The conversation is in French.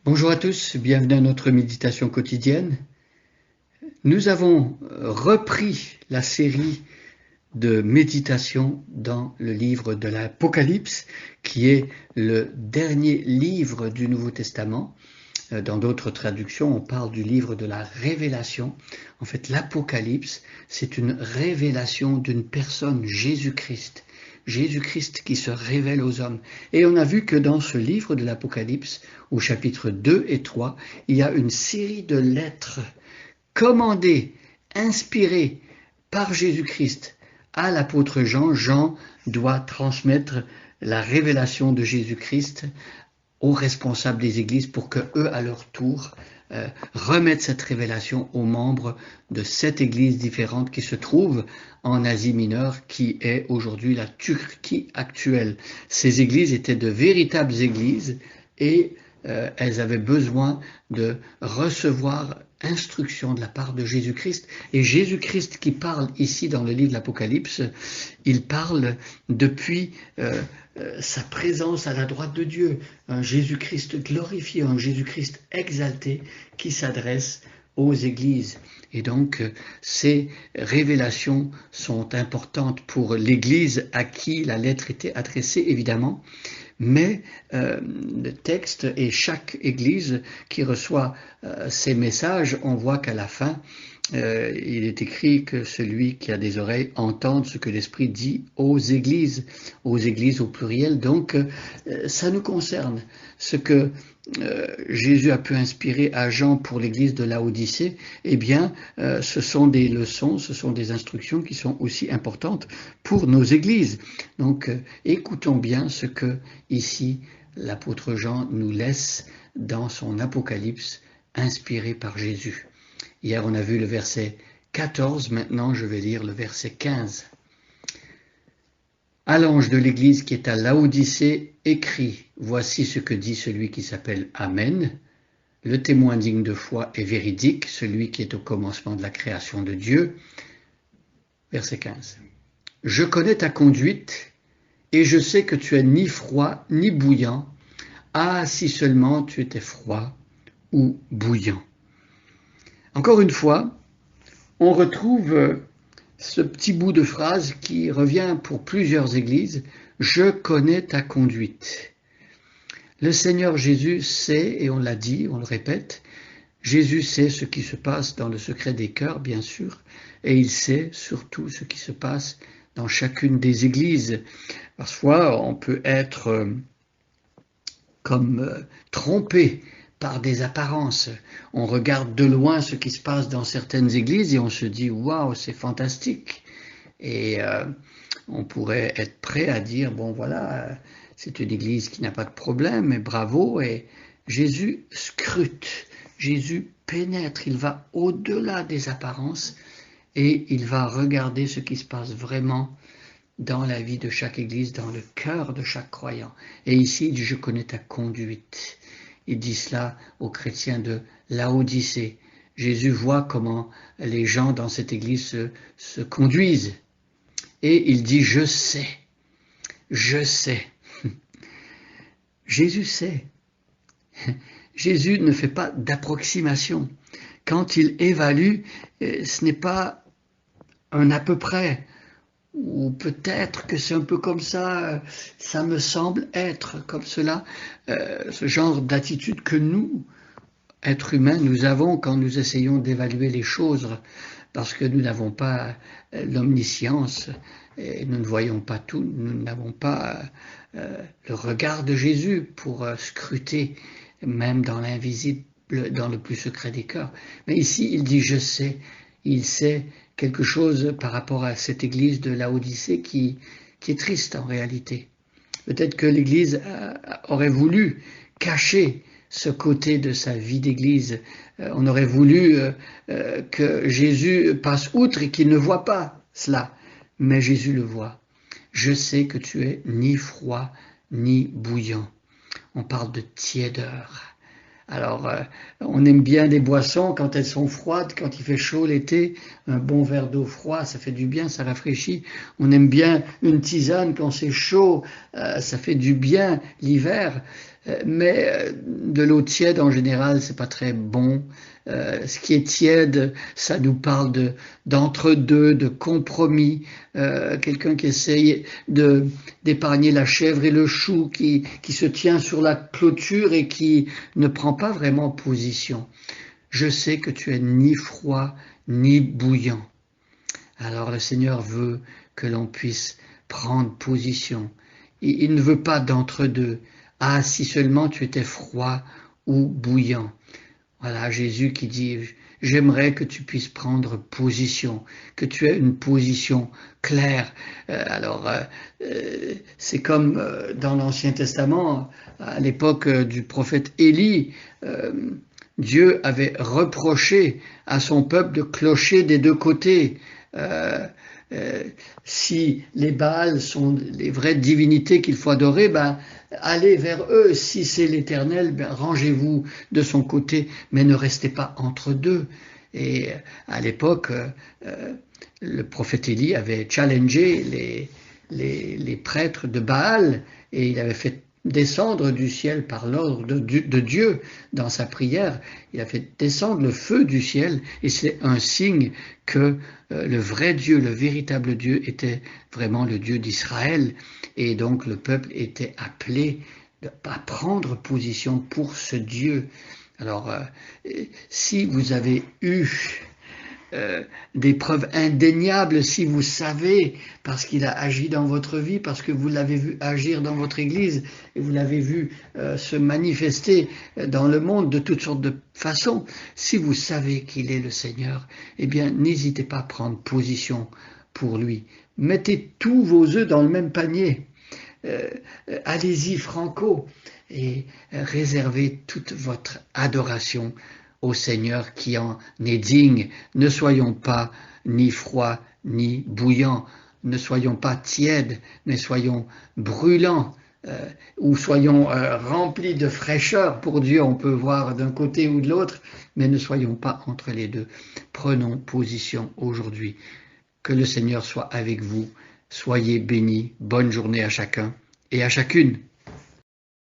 Bonjour à tous, bienvenue à notre méditation quotidienne. Nous avons repris la série de méditation dans le livre de l'Apocalypse, qui est le dernier livre du Nouveau Testament. Dans d'autres traductions, on parle du livre de la révélation. En fait, l'Apocalypse, c'est une révélation d'une personne, Jésus-Christ. Jésus-Christ qui se révèle aux hommes. Et on a vu que dans ce livre de l'Apocalypse, au chapitre 2 et 3, il y a une série de lettres commandées, inspirées par Jésus-Christ à l'apôtre Jean. Jean doit transmettre la révélation de Jésus-Christ aux responsables des églises pour que eux, à leur tour, remettent cette révélation aux membres de 7 églises différentes qui se trouvent en Asie mineure, qui est aujourd'hui la Turquie actuelle. Ces églises étaient de véritables églises et elles avaient besoin de recevoir instruction de la part de Jésus-Christ. Et Jésus-Christ qui parle ici dans le livre de l'Apocalypse, il parle depuis sa présence à la droite de Dieu, un Jésus-Christ glorifié, un Jésus-Christ exalté qui s'adresse aux églises. Et donc, ces révélations sont importantes pour l'église à qui la lettre était adressée, évidemment. Mais le texte et chaque église qui reçoit ces messages, on voit qu'à la fin, il est écrit que celui qui a des oreilles entende ce que l'Esprit dit aux églises au pluriel. Donc, ça nous concerne. Ce que Jésus a pu inspirer à Jean pour l'église de Laodicée, eh bien, ce sont des leçons, ce sont des instructions qui sont aussi importantes pour nos églises. Donc, écoutons bien ce que ici l'apôtre Jean nous laisse dans son Apocalypse inspiré par Jésus. Hier, on a vu le verset 14, maintenant je vais lire le verset 15. À l'ange de l'église qui est à Laodicée, écrit, voici ce que dit celui qui s'appelle Amen, le témoin digne de foi et véridique, celui qui est au commencement de la création de Dieu. Verset 15. Je connais ta conduite et je sais que tu es ni froid ni bouillant. Ah, si seulement tu étais froid ou bouillant. Encore une fois, on retrouve ce petit bout de phrase qui revient pour plusieurs églises. Je connais ta conduite. Le Seigneur Jésus sait, et on l'a dit, on le répète, Jésus sait ce qui se passe dans le secret des cœurs, bien sûr, et il sait surtout ce qui se passe dans chacune des églises. Parfois, on peut être comme trompé par des apparences. On regarde de loin ce qui se passe dans certaines églises et on se dit « Waouh, c'est fantastique !» Et on pourrait être prêt à dire « Bon voilà, c'est une église qui n'a pas de problème, et bravo !» Et Jésus scrute, Jésus pénètre, il va au-delà des apparences et il va regarder ce qui se passe vraiment dans la vie de chaque église, dans le cœur de chaque croyant. Et ici, il dit « Je connais ta conduite ». Il dit cela aux chrétiens de Laodicée. Jésus voit comment les gens dans cette église se conduisent. Et il dit, je sais, je sais. Jésus sait. Jésus ne fait pas d'approximation. Quand il évalue, ce n'est pas un à peu près, ou peut-être que c'est un peu comme ça, ça me semble être comme cela, ce genre d'attitude que nous, êtres humains, nous avons quand nous essayons d'évaluer les choses, parce que nous n'avons pas l'omniscience, et nous ne voyons pas tout, nous n'avons pas le regard de Jésus pour scruter, même dans l'invisible, dans le plus secret des cœurs. Mais ici, il dit, je sais, il sait quelque chose par rapport à cette église de Laodicée qui est triste en réalité. Peut-être que l'église aurait voulu cacher ce côté de sa vie d'église. On aurait voulu que Jésus passe outre et qu'il ne voit pas cela. Mais Jésus le voit. Je sais que tu es ni froid ni bouillant. On parle de tiédeur. Alors, on aime bien des boissons quand elles sont froides, quand il fait chaud l'été, un bon verre d'eau froid, ça fait du bien, ça rafraîchit. On aime bien une tisane quand c'est chaud, ça fait du bien l'hiver. mais de l'eau tiède en général, c'est pas très bon. Ce qui est tiède, ça nous parle d'entre-deux, de compromis. Quelqu'un qui essaye d'épargner la chèvre et le chou, qui se tient sur la clôture et qui ne prend pas vraiment position. Je sais que tu es ni froid ni bouillant. Alors le Seigneur veut que l'on puisse prendre position. Il ne veut pas d'entre-deux. Ah, si seulement tu étais froid ou bouillant. Voilà, Jésus qui dit, j'aimerais que tu puisses prendre position, que tu aies une position claire. C'est comme dans l'Ancien Testament, à l'époque du prophète Élie, Dieu avait reproché à son peuple de clocher des deux côtés. Euh, si les Baals sont les vraies divinités qu'il faut adorer, ben, allez vers eux. Si c'est l'Éternel, ben, rangez-vous de son côté, mais ne restez pas entre deux. Et à l'époque, le prophète Élie avait challengé les prêtres de Baal et il avait fait descendre du ciel par l'ordre de Dieu dans sa prière. Il a fait descendre le feu du ciel et c'est un signe que le vrai Dieu, le véritable Dieu était vraiment le Dieu d'Israël et donc le peuple était appelé à prendre position pour ce Dieu. Alors, si vous avez eu des preuves indéniables, si vous savez, parce qu'il a agi dans votre vie, parce que vous l'avez vu agir dans votre église, et vous l'avez vu se manifester dans le monde de toutes sortes de façons, si vous savez qu'il est le Seigneur, eh bien, n'hésitez pas à prendre position pour lui. Mettez tous vos œufs dans le même panier. Allez-y franco et réservez toute votre adoration au Seigneur qui en est digne. Ne soyons pas ni froids ni bouillants, ne soyons pas tièdes, mais soyons brûlants, ou soyons remplis de fraîcheur pour Dieu, on peut voir d'un côté ou de l'autre, mais ne soyons pas entre les deux. Prenons position aujourd'hui. Que le Seigneur soit avec vous. Soyez bénis. Bonne journée à chacun et à chacune.